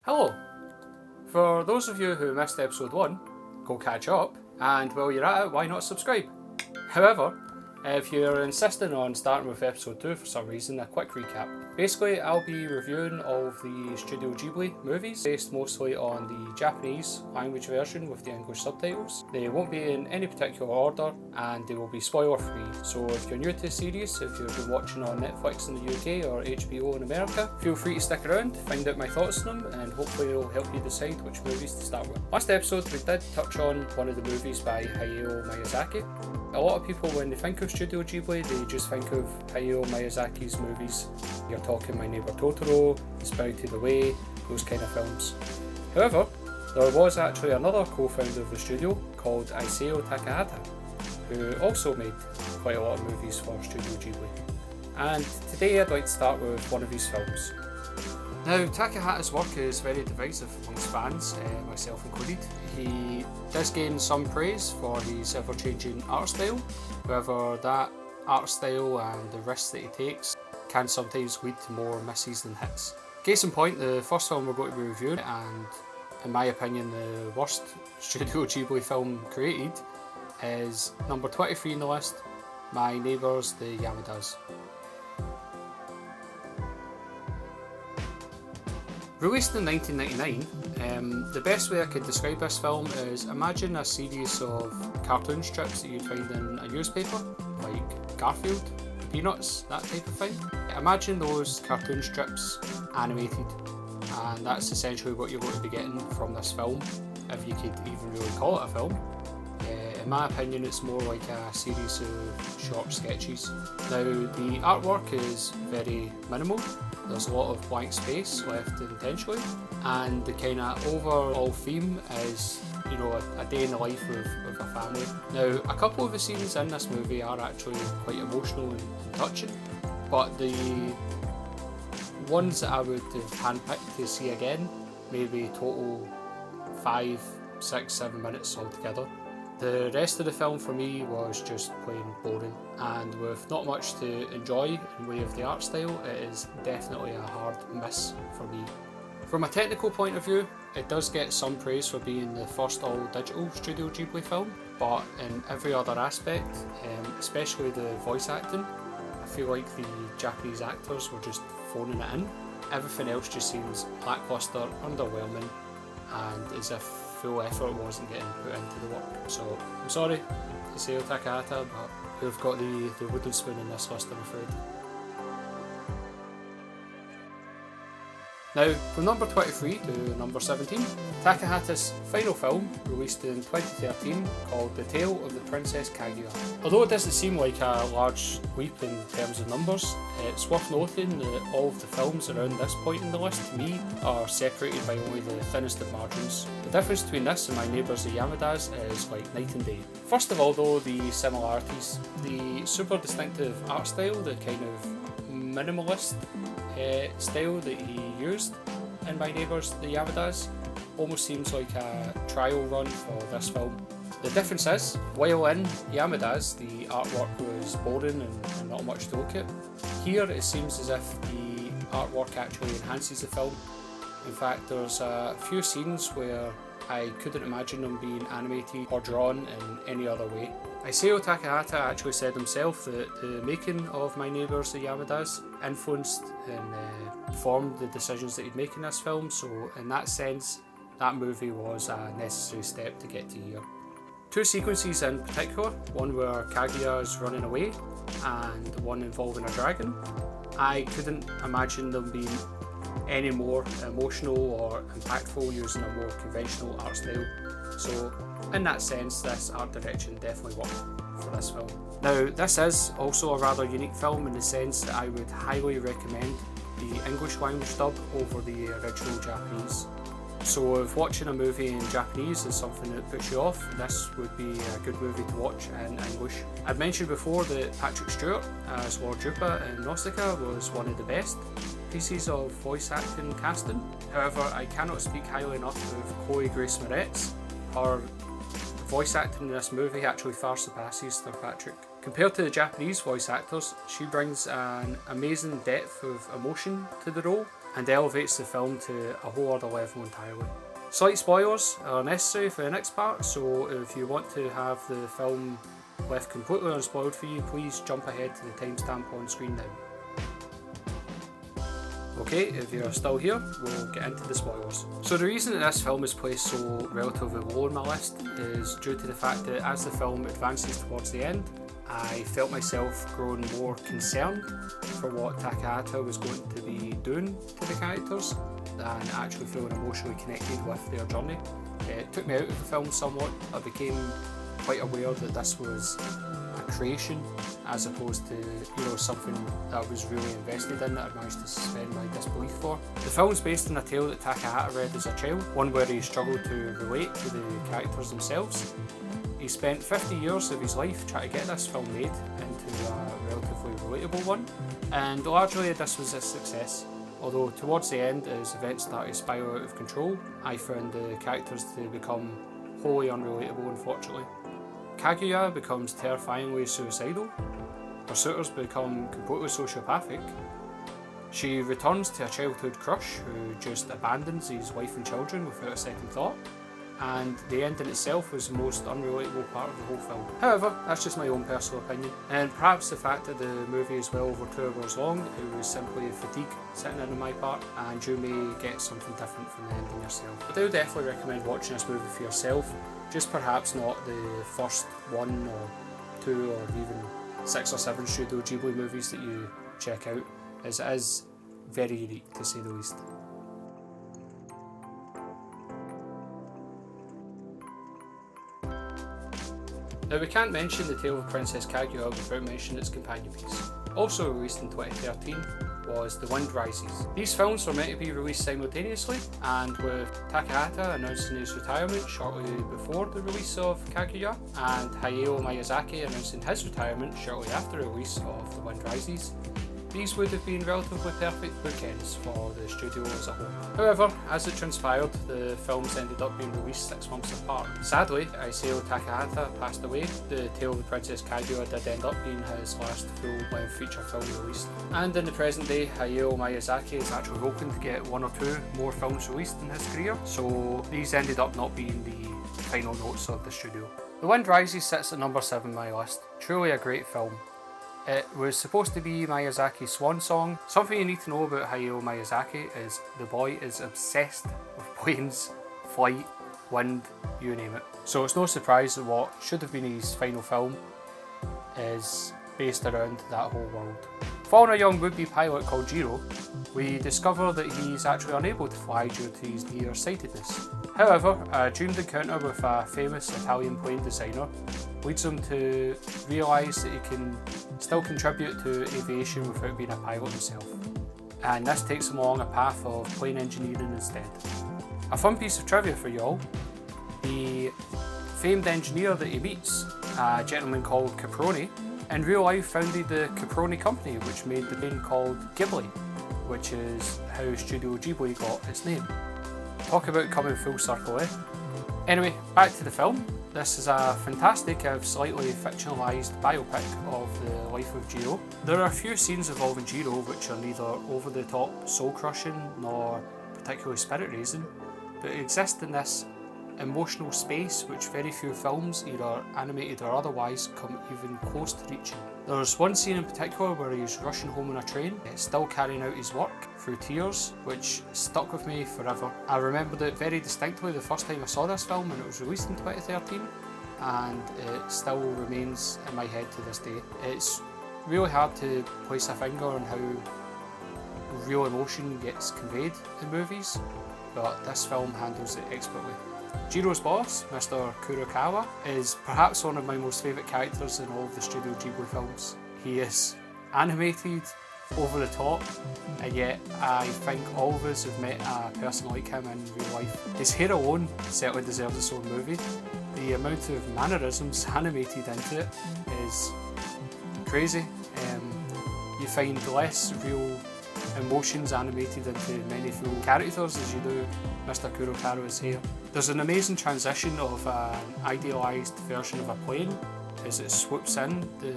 Hello! For those of you who missed episode 1, go catch up, and while you're at it, why not subscribe? However, if you're insisting on starting with episode 2 for some reason, a quick recap. Basically, I'll be reviewing all of the Studio Ghibli movies, based mostly on the Japanese language version with the English subtitles. They won't be in any particular order, and they will be spoiler free. So if you're new to the series, if you've been watching on Netflix in the UK or HBO in America, feel free to stick around, find out my thoughts on them, and hopefully it'll help you decide which movies to start with. Last episode we did touch on one of the movies by Hayao Miyazaki. A lot of people, when they think of Studio Ghibli, they just think of Hayao Miyazaki's movies. You're talking My Neighbor Totoro, Spirited Away, those kind of films. However, there was actually another co-founder of the studio called Isao Takahata, who also made quite a lot of movies for Studio Ghibli. And today I'd like to start with one of his films. Now, Takahata's work is very divisive amongst fans, myself included. He does gain some praise for his ever-changing art style, however that art style and the risks that he takes can sometimes lead to more misses than hits. Case in point, the first film we're going to be reviewing, and in my opinion the worst Studio Ghibli film created, is number 23 in the list, My Neighbors The Yamadas. Released in 1999, the best way I could describe this film is imagine a series of cartoon strips that you'd find in a newspaper, like Garfield, Peanuts, that type of thing. Imagine those cartoon strips animated, and that's essentially what you're going to be getting from this film, if you could even really call it a film. In my opinion, it's more like a series of short sketches. Now, the artwork is very minimal. There's a lot of blank space left intentionally, and the kind of overall theme is, you know, a day in the life of a family. Now, a couple of the scenes in this movie are actually quite emotional and touching, but the ones that I would have handpicked to see again, maybe total 5, 6, 7 minutes altogether. The rest of the film for me was just plain boring, and with not much to enjoy in way of the art style, it is definitely a hard miss for me. From a technical point of view, it does get some praise for being the first all-digital Studio Ghibli film, but in every other aspect, especially the voice acting, I feel like the Japanese actors were just phoning it in. Everything else just seems lacklustre, underwhelming, and as if full effort wasn't getting put into the work. So I'm sorry, Isao Takahata, but we've got the wooden spoon in this list, I'm afraid. Now, from number 23 to number 17, Takahata's final film, released in 2013, called The Tale of the Princess Kaguya. Although it doesn't seem like a large leap in terms of numbers, it's worth noting that all of the films around this point in the list, to me, are separated by only the thinnest of margins. The difference between this and My Neighbors The Yamadas is like night and day. First of all though, the similarities. The super distinctive art style, the kind of minimalist style that he used in My Neighbours The Yamadas almost seems like a trial run for this film. The difference is, while in Yamadas the artwork was boring and not much to look at, here it seems as if the artwork actually enhances the film. In fact, there's a few scenes where I couldn't imagine them being animated or drawn in any other way. Isao Takahata actually said himself that the making of My Neighbours The Yamadas influenced and formed the decisions that he'd make in this film, so in that sense, that movie was a necessary step to get to here. Two sequences in particular, one where Kaguya is running away and one involving a dragon, I couldn't imagine them being any more emotional or impactful using a more conventional art style. So in that sense, this art direction definitely worked for this film. Now, this is also a rather unique film in the sense that I would highly recommend the English language dub over the original Japanese. So if watching a movie in Japanese is something that puts you off, this would be a good movie to watch in English. I've mentioned before that Patrick Stewart as Lord Jupa in Nausicaa was one of the best pieces of voice acting casting. However, I cannot speak highly enough of Chloe Grace Moretz. Her voice acting in this movie actually far surpasses Sir Patrick. Compared to the Japanese voice actors, she brings an amazing depth of emotion to the role, and elevates the film to a whole other level entirely. Slight spoilers are necessary for the next part, so if you want to have the film left completely unspoiled for you, please jump ahead to the timestamp on screen now. Okay, if you're still here, we'll get into the spoilers. So the reason that this film is placed so relatively low on my list is due to the fact that as the film advances towards the end, I felt myself growing more concerned for what Takahata was going to be doing to the characters than actually feeling emotionally connected with their journey. It took me out of the film somewhat. I became quite aware that this was a creation as opposed to something that I was really invested in, that I managed to suspend my disbelief for. The film's based on a tale that Takahata read as a child, one where he struggled to relate to the characters themselves. He spent 50 years of his life trying to get this film made into a relatively relatable one, and largely this was a success. Although towards the end, as events started to spiral out of control, I found the characters to become wholly unrelatable, unfortunately. Kaguya becomes terrifyingly suicidal, her suitors become completely sociopathic, she returns to a childhood crush who just abandons his wife and children without a second thought, and the ending itself was the most unrelatable part of the whole film. However, that's just my own personal opinion, and perhaps the fact that the movie is well over 2 hours long, it was simply fatigue setting in on my part, and you may get something different from the ending yourself. But I would definitely recommend watching this movie for yourself, just perhaps not the first 1 or 2 or even 6 or 7 Studio Ghibli movies that you check out, as it is very unique to say the least. Now we can't mention The Tale of Princess Kaguya without mentioning its companion piece. Also released in 2013 was The Wind Rises. These films were meant to be released simultaneously, and with Takahata announcing his retirement shortly before the release of Kaguya, and Hayao Miyazaki announcing his retirement shortly after the release of The Wind Rises, these would have been relatively perfect bookends for the studio as a whole. However, as it transpired, the films ended up being released 6 months apart. Sadly, Isao Takahata passed away. The Tale of the Princess Kaguya did end up being his last full-length feature film released. And in the present day, Hayao Miyazaki is actually hoping to get 1 or 2 more films released in his career, so these ended up not being the final notes of the studio. The Wind Rises sits at number 7 on my list. Truly a great film. It was supposed to be Miyazaki's swan song. Something you need to know about Hayao Miyazaki is the boy is obsessed with planes, flight, wind, you name it. So it's no surprise that what should have been his final film is based around that whole world. Following a young would-be pilot called Jiro, we discover that he's actually unable to fly due to his nearsightedness. However, a dreamed encounter with a famous Italian plane designer leads him to realise that he can still contribute to aviation without being a pilot himself. And this takes him along a path of plane engineering instead. A fun piece of trivia for y'all: the famed engineer that he meets, a gentleman called Caproni, in real life founded the Caproni company, which made the plane called Ghibli, which is how Studio Ghibli got its name. Talk about coming full circle, eh? Anyway, back to the film. This is a fantastic, if slightly fictionalised biopic of the life of Jiro. There are a few scenes involving Jiro which are neither over-the-top soul-crushing nor particularly spirit-raising, but exist in this emotional space which very few films, either animated or otherwise, come even close to reaching. There's one scene in particular where he's rushing home on a train, still carrying out his work through tears, which stuck with me forever. I remembered it very distinctly the first time I saw this film when it was released in 2013, and it still remains in my head to this day. It's really hard to place a finger on how real emotion gets conveyed in movies, but this film handles it expertly. Jiro's boss, Mr. Kurokawa, is perhaps one of my most favourite characters in all of the Studio Ghibli films. He is animated, over the top, and yet I think all of us have met a person like him in real life. His hair alone certainly deserves its own movie. The amount of mannerisms animated into it is crazy. You find less real emotions animated into many full characters as you do Mr. Kurokawa's hair. There's an amazing transition of an idealised version of a plane. As it swoops in, the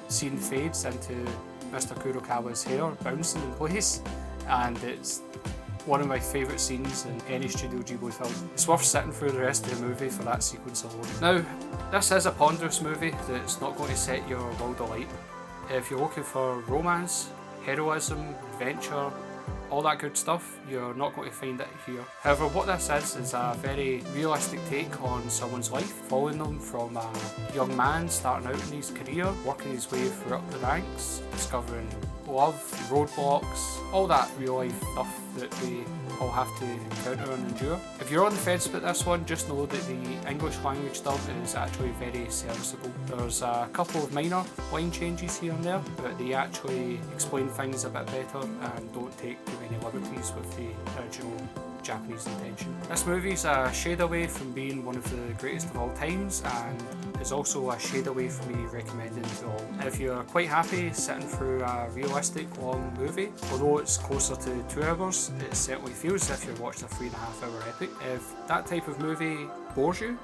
scene fades into Mr. Kurokawa's hair bouncing in place, and it's one of my favourite scenes in any Studio Ghibli film. It's worth sitting through the rest of the movie for that sequence alone. Now, this is a ponderous movie that's not going to set your world alight. If you're looking for romance, heroism, adventure, all that good stuff, you're not going to find it here. However, what this is a very realistic take on someone's life, following them from a young man starting out in his career, working his way through up the ranks, discovering love, roadblocks, all that real life stuff that we all have to encounter and endure. If you're on the fence about this one, just know that the English language dub is actually very serviceable. There's a couple of minor line changes here and there, but they actually explain things a bit better and don't take too many liberties with the original Japanese intention. This movie's a shade away from being one of the greatest of all times, and is also a shade away from me recommending to all. If you're quite happy sitting through a realistic long movie, although it's closer to 2 hours, it certainly feels as if you're watching a 3.5 hour epic. If that type of movie bores you,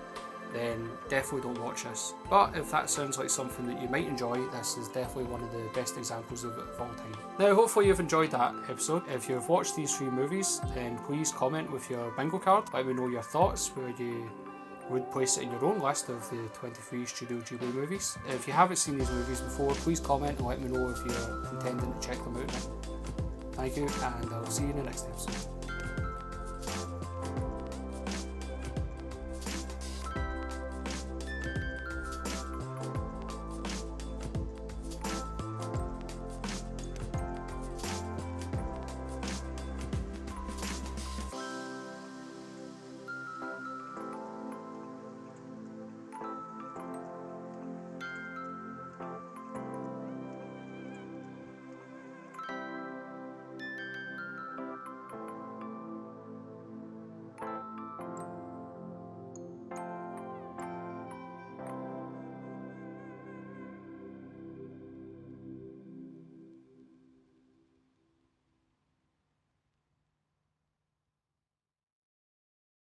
then definitely don't watch this. But if that sounds like something that you might enjoy, this is definitely one of the best examples of it of all time. Now, hopefully you've enjoyed that episode. If you've watched these 3 movies, then please comment with your bingo card. Let me know your thoughts, where you would place it in your own list of the 23 Studio Ghibli movies. If you haven't seen these movies before, please comment and let me know if you're intending to check them out. Thank you, and I'll see you in the next episode.